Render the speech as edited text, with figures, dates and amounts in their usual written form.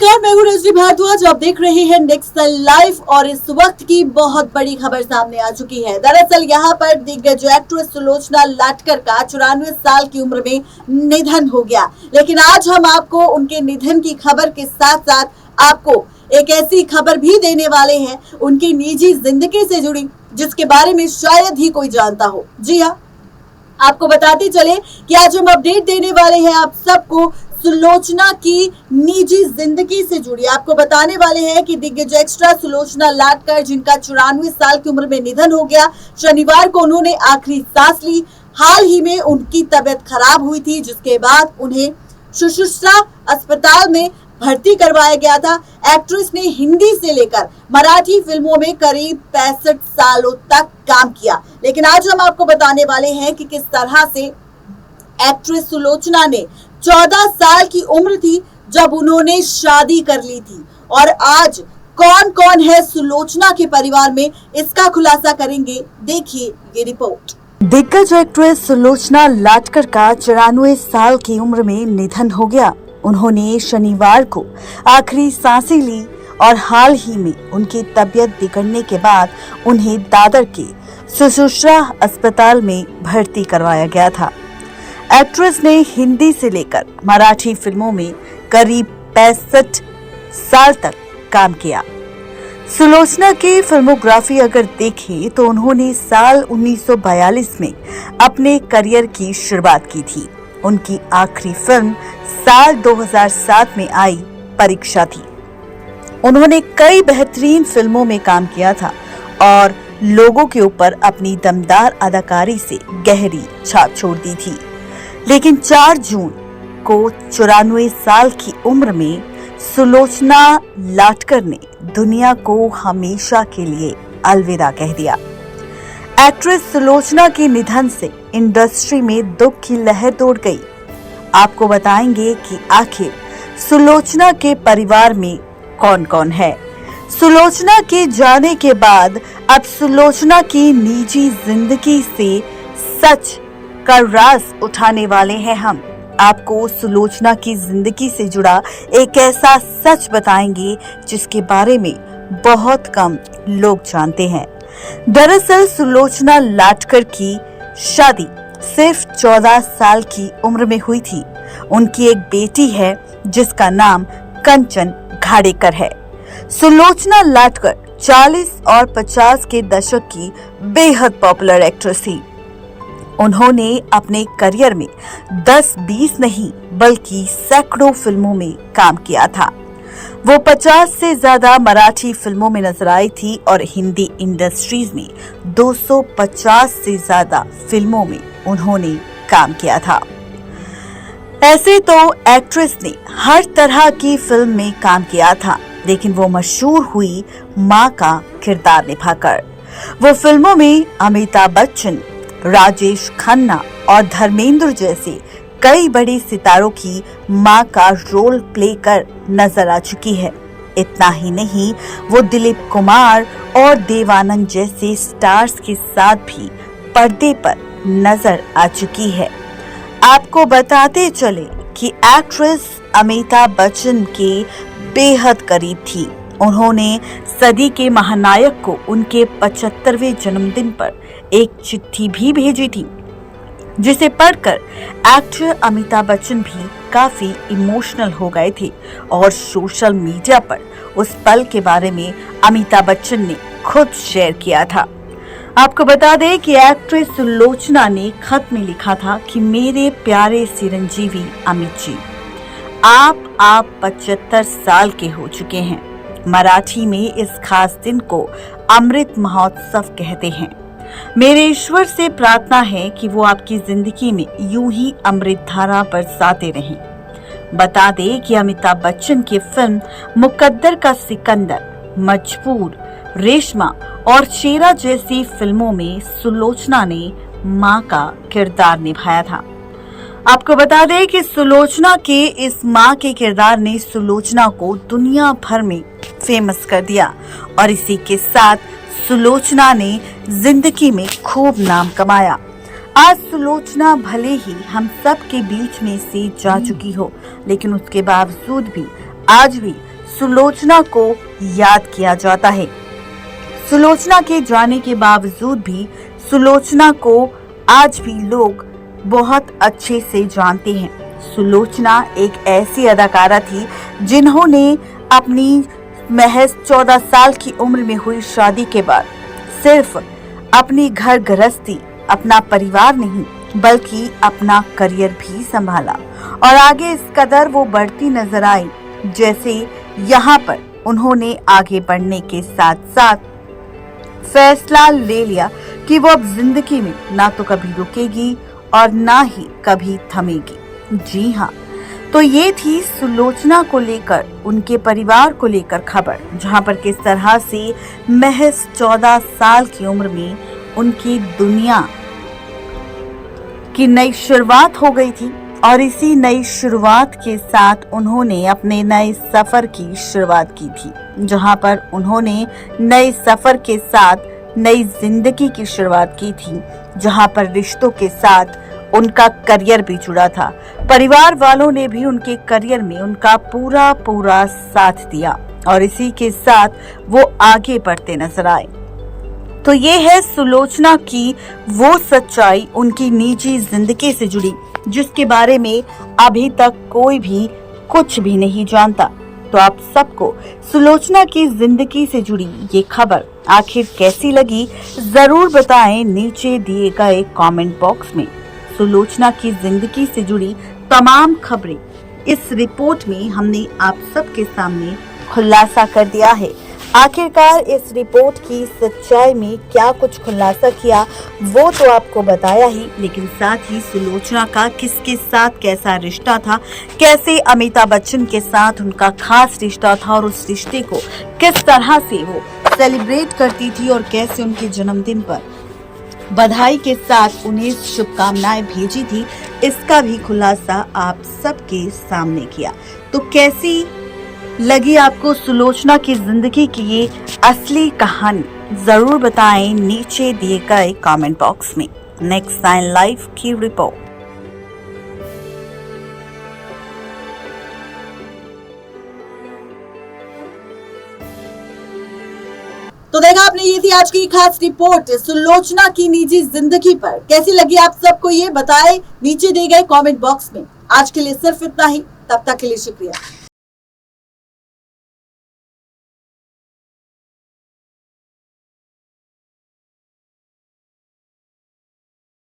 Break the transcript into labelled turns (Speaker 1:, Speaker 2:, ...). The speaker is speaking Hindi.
Speaker 1: नमस्कार, मैं हूँ रजनी भारद्वाज। आप देख रहे हैं नेक्स्ट लाइव और इस वक्त की बहुत बड़ी खबर सामने आ चुकी है। दरअसल यहाँ पर दिग्गज एक्ट्रेस सुलोचना लाटकर का 94 साल की उम्र में निधन हो गया। लेकिन आज हम आपको उनके निधन की खबर के साथ साथ आपको एक ऐसी खबर भी देने वाले हैं उनकी निजी जिंदगी से जुड़ी, जिसके बारे में शायद ही कोई जानता हो। जी हाँ, आपको बताते चले कि आज हम अपडेट देने वाले हैं आप सबको सुलोचना की निजी जिंदगी से जुड़ी। आपको बताने वाले हैं कि दिग्गज एक्ट्रेस सुलोचना लाटकर, जिनका 94 साल की उम्र में निधन हो गया, शनिवार को उन्होंने आखिरी सांस ली। हाल ही में उनकी तबीयत खराब हुई थी, जिसके बाद उन्हें शुश्रूषा अस्पताल में भर्ती करवाया गया था। एक्ट्रेस ने हिंदी से लेकर मराठी फिल्मों में करीब 65 सालों तक काम किया। लेकिन आज हम आपको बताने वाले हैं कि किस तरह से एक्ट्रेस सुलोचना ने 14 साल की उम्र थी जब उन्होंने शादी कर ली थी, और आज कौन कौन है सुलोचना के परिवार में, इसका खुलासा करेंगे। देखिए ये रिपोर्ट।
Speaker 2: दिग्गज एक्ट्रेस सुलोचना लाटकर का 94 साल की उम्र में निधन हो गया। उन्होंने शनिवार को आखिरी सांसें ली और हाल ही में उनकी तबीयत बिगड़ने के बाद उन्हें दादर के शुश्रूषा अस्पताल में भर्ती करवाया गया था। एक्ट्रेस ने हिंदी से लेकर मराठी फिल्मों में करीब 65 साल तक काम किया। सुलोचना की फिल्मोग्राफी अगर देखें तो उन्होंने साल 1942 में अपने करियर की शुरुआत की थी। उनकी आखिरी फिल्म साल 2007 में आई परीक्षा थी। उन्होंने कई बेहतरीन फिल्मों में काम किया था और लोगों के ऊपर अपनी दमदार अदाकारी से गहरी छाप छोड़ दी थी। लेकिन 4 जून को 94 साल की उम्र में सुलोचना लाटकर ने दुनिया को हमेशा के लिए अलविदा कह दिया। एक्ट्रेस सुलोचना के निधन से इंडस्ट्री में दुख की लहर दौड़ गई। आपको बताएंगे कि आखिर सुलोचना के परिवार में कौन कौन है। सुलोचना के जाने के बाद अब सुलोचना की निजी जिंदगी से सच का राज उठाने वाले हैं हम। आपको सुलोचना की जिंदगी से जुड़ा एक ऐसा सच बताएंगे जिसके बारे में बहुत कम लोग जानते हैं। दरअसल सुलोचना लाटकर की शादी सिर्फ 14 साल की उम्र में हुई थी। उनकी एक बेटी है जिसका नाम कंचन घाड़ेकर है। सुलोचना लाटकर 40 और 50 के दशक की बेहद पॉपुलर एक्ट्रेस थी। उन्होंने अपने करियर में 10-20 नहीं बल्कि सैकड़ों फिल्मों में काम किया था। वो 50 से ज्यादा मराठी फिल्मों में नजर आई थी और हिंदी इंडस्ट्रीज में 250 से ज्यादा फिल्मों में उन्होंने काम किया था। ऐसे तो एक्ट्रेस ने हर तरह की फिल्म में काम किया था, लेकिन वो मशहूर हुई मां का किरदार निभाकर। वो फिल्मों में अमिताभ बच्चन, राजेश खन्ना और धर्मेंद्र जैसे कई बड़े सितारों की मां का रोल प्ले कर नजर आ चुकी है। इतना ही नहीं, वो दिलीप कुमार और देवानंद जैसे स्टार्स के साथ भी पर्दे पर नजर आ चुकी है। आपको बताते चले कि एक्ट्रेस अमिताभ बच्चन के बेहद करीब थी। उन्होंने सदी के महानायक को उनके 75वें जन्मदिन पर एक चिट्ठी भी भेजी थी, जिसे पढ़कर एक्टर अमिताभ बच्चन भी काफी इमोशनल हो गए थे और सोशल मीडिया पर उस पल के बारे में अमिताभ बच्चन ने खुद शेयर किया था। आपको बता दें कि एक्ट्रेस सुलोचना ने खत में लिखा था कि मेरे प्यारे चिरंजीवी अमित जी, आप 75 साल के हो चुके हैं। मराठी में इस खास दिन को अमृत महोत्सव कहते हैं। मेरे ईश्वर से प्रार्थना है कि वो आपकी जिंदगी में यूं ही अमृत धारा बरसाते रहें। बता दें कि अमिताभ बच्चन की फिल्म मुकद्दर का सिकंदर, मजबूर, रेशमा और शेरा जैसी फिल्मों में सुलोचना ने मां का किरदार निभाया था। आपको बता दें कि सुलोचना के इस मां के किरदार ने सुलोचना को दुनिया भर में फेमस कर दिया और इसी के साथ सुलोचना ने जिंदगी में खूब नाम कमाया। आज सुलोचना भले ही हम सब के बीच में से जा चुकी हो, लेकिन उसके बावजूद भी आज भी सुलोचना को याद किया जाता है। सुलोचना के जाने के बावजूद भी सुलोचना को आज भी लोग बहुत अच्छे से जानते हैं। सुलोचना एक ऐसी अदाकारा थी जिन्होंने अपनी महज 14 साल की उम्र में हुई शादी के बाद सिर्फ अपनी घर गृहस्थी, अपना परिवार नहीं बल्कि अपना करियर भी संभाला और आगे इस कदर वो बढ़ती नजर आई जैसे यहाँ पर उन्होंने आगे बढ़ने के साथ साथ फैसला ले लिया कि वो अब जिंदगी में ना तो कभी रुकेगी और ना ही कभी थमेगी। जी हाँ, तो ये थी सुलोचना को लेकर, उनके परिवार को लेकर खबर, जहां पर किस तरह से महज 14 साल की उम्र में उनकी दुनिया की नई शुरुआत हो गई थी और इसी नई शुरुआत के साथ उन्होंने अपने नए सफर की शुरुआत की थी, जहां पर उन्होंने नए सफर के साथ नई जिंदगी की शुरुआत की थी, जहां पर रिश्तों के साथ उनका करियर भी जुड़ा था। परिवार वालों ने भी उनके करियर में उनका पूरा साथ दिया और इसी के साथ वो आगे बढ़ते नजर आए। तो ये है सुलोचना की वो सच्चाई उनकी निजी जिंदगी से जुड़ी, जिसके बारे में अभी तक कोई भी कुछ भी नहीं जानता। तो आप सबको सुलोचना की जिंदगी से जुड़ी ये खबर आखिर कैसी लगी, जरूर बताएं नीचे दिए गए कमेंट बॉक्स में। सुलोचना की जिंदगी से जुड़ी तमाम खबरें इस रिपोर्ट में हमने आप सबके सामने खुलासा कर दिया है। आखिरकार इस रिपोर्ट की सच्चाई में क्या कुछ खुलासा किया वो तो आपको बताया ही, लेकिन साथ ही सुलोचना का किसके साथ कैसा रिश्ता था, कैसे अमिताभ बच्चन के साथ उनका खास रिश्ता था और उस रिश्ते को किस तरह से वो सेलिब्रेट करती थी और कैसे उनके जन्मदिन पर बधाई के साथ उन्हें शुभकामनाएं भेजी थी, इसका भी खुलासा आप सबके सामने किया। तो कैसी लगी आपको सुलोचना की जिंदगी की ये असली कहानी, जरूर बताएं नीचे दिए गए कमेंट बॉक्स में। नेक्स्ट 9 लाइव की रिपोर्ट।
Speaker 1: तो देखा आपने, ये थी आज की खास रिपोर्ट सुलोचना की निजी जिंदगी पर। कैसी लगी आप सबको ये बताएं नीचे दिए गए कमेंट बॉक्स में। आज के लिए सिर्फ इतना ही, तब तक के लिए शुक्रिया।